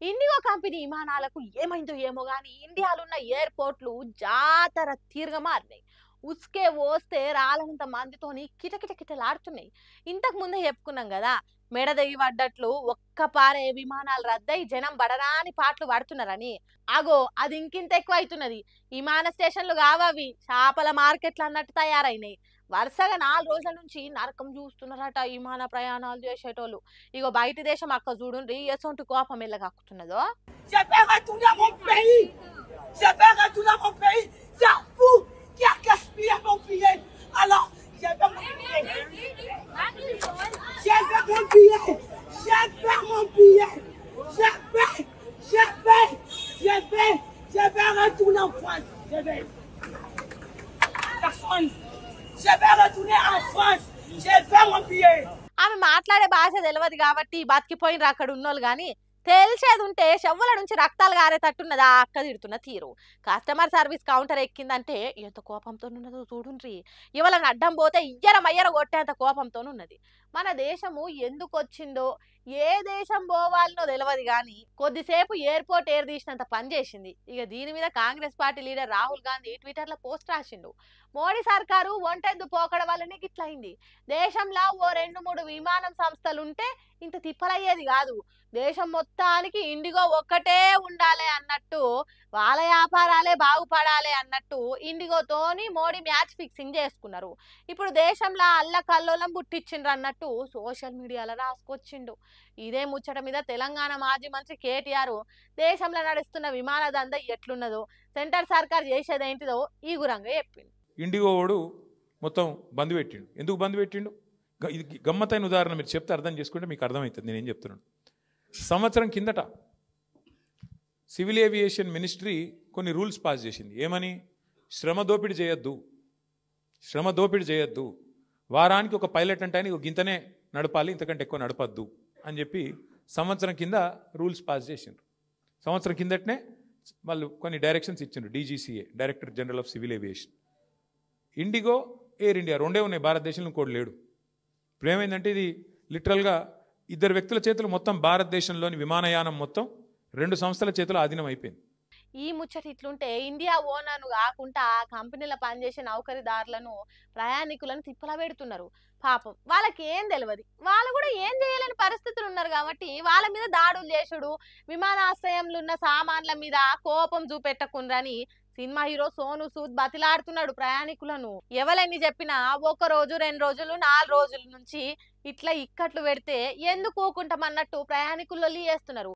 IndiGo company విమానాలకు ఏమైందో ఏమో గాని ఇండియాలో ఉన్న ఎయిర్పోర్ట్లు జాతర తీరుగా మారినాయి. ఉసుకే పోస్తే రాలనంత మందితోని కిటకిట కిటలాడుతున్నాయి. ఇంతకు ముందే చెప్పుకున్నాం కదా, మెడ దిగి పడ్డట్లు ఒక్క పారే విమానాలు రద్దయి జనం బడరాని పాటలు పడుతున్నారని. అగో అది ఇంకింత ఎక్కువ అవుతున్నది. విమాన స్టేషన్లు కావవి చేపల మార్కెట్లు అన్నట్టు తయారైనాయి. వరుసగా 4 రోజుల నుంచి నరకం చూస్తున్నారట విమాన ప్రయాణాలు చేసేటోళ్ళు. ఇగో బయట దేశం అక్క చూడుండ్రి ఎసొంటి కోపం ఎల్లగాకుతున్నదో. Je vais retourner à mon pays. Je vais retourner à mon pays. C'est vous qui a gaspillé mon billet. Alors, je vais mon billet. Je vais mon billet. Je vais mon billet. Je vais retourner en France. Je vais. Personne. Je vais retourner en France. Je vais mon billet. ఆమె మాట్లాడే భాష తెలియదు కాబట్టి బతికిపోయినరు అక్కడ ఉన్నోళ్ళు గాని, తెలిసేది ఉంటే చెవుల నుంచి రక్తాలు గారేటట్టున్నదా అక్క తిడుతున్న తీరు. కస్టమర్ సర్వీస్ కౌంటర్ ఎక్కిందంటే ఎంత కోపంతో ఉన్నదో చూడుండ్రి. ఇవాళని అడ్డం పోతే ఇయ్యర కొట్టేంత కోపంతో ఉన్నది. మన దేశము ఎందుకు వచ్చిందో, ఏ దేశం పోవాలనో తెలియదు కానీ కొద్దిసేపు ఎయిర్పోర్ట్ ఎయిర్ తీసినంత పని చేసింది. ఇక దీని మీద కాంగ్రెస్ పార్టీ లీడర్ రాహుల్ గాంధీ ట్విట్టర్లో పోస్ట్ రాసిండు. మోడీ సర్కారు ఒంటెద్దు పోకడ వల్లనే గిట్లయింది. దేశంలో ఓ 2-3 విమానం సంస్థలుంటే ఇంత తిప్పలయ్యేది కాదు. దేశం మొత్తానికి ఇండిగో ఒక్కటే ఉండాలి అన్నట్టు, వాళ్ళ వ్యాపారాలే బాగుపడాలి అన్నట్టు ఇండిగోతోని మోడీ మ్యాచ్ ఫిక్సింగ్ చేసుకున్నారు. ఇప్పుడు దేశంలో అల్లకల్లోలం పుట్టించిండ్రు అన్నట్టు సోషల్ మీడియాలో రాసుకొచ్చిండు. ఇదే ముచ్చట మీద తెలంగాణ మాజీ మంత్రి కేటీఆర్ దేశంలో నడుస్తున్న విమాన దందా ఎట్లున్నదో, సెంటర్ సర్కార్ చేసేదేంటిదో ఈ గురంగా చెప్పిండు. ఇండిగో వాడు మొత్తం బంద్ పెట్టిండు. ఎందుకు బంద్ పెట్టిండు? ఇది గమ్మత్తైన ఉదాహరణ మీరు చెప్తే అర్థం చేసుకుంటే మీకు అర్థమవుతుంది నేనేం చెప్తున్నాను. సంవత్సరం కిందట సివిల్ ఏవియేషన్ మినిస్ట్రీ కొన్ని రూల్స్ పాస్ చేసింది. ఏమని? శ్రమ దోపిడీ చేయొద్దు, వారానికి ఒక పైలట్ అంటే ఆయన గింతనే నడపాలి, ఇంతకంటే ఎక్కువ నడపద్దు అని చెప్పి సంవత్సరం కింద రూల్స్ పాస్ చేసిండ్రు. సంవత్సరం కిందటనే వాళ్ళు కొన్ని డైరెక్షన్స్ ఇచ్చిండ్రు. DGCA, director general of civil aviation. IndiGo, air India రెండే ఉన్నాయి భారతదేశంలో, ఇంకోటి లేడు. ఇప్పుడు ఏమైందంటే ఇది లిటరల్గా 2 వ్యక్తుల చేతులు మొత్తం భారతదేశంలోని విమానయానం మొత్తం 2 సంస్థల చేతులు ఆధీనం అయిపోయింది. ఈ ముచ్చట ఇట్లుంటే ఇండియా ఓనర్ను కాకుండా ఆ కంపెనీలో పనిచేసే నౌకరీదారులను, ప్రయాణికులను తిప్పలా పెడుతున్నారు. పాపం వాళ్ళకి ఏం తెలియదు, వాళ్ళు కూడా ఏం చేయలేని పరిస్థితులు ఉన్నారు కాబట్టి వాళ్ళ మీద దాడులు చేసుడు, విమానాశ్రయంలో ఉన్న సామాన్ల మీద కోపం చూపెట్టకుండాని సినిమా హీరో సోను సూద్ బతిలాడుతున్నాడు ప్రయాణికులను. ఎవరైనా చెప్పినా 1 రోజు 2 రోజులు 4 రోజుల నుంచి ఇట్లా ఇక్కట్లు పెడితే ఎందుకు ఊకుంటామన్నట్టు ప్రయాణికులు చేస్తున్నారు.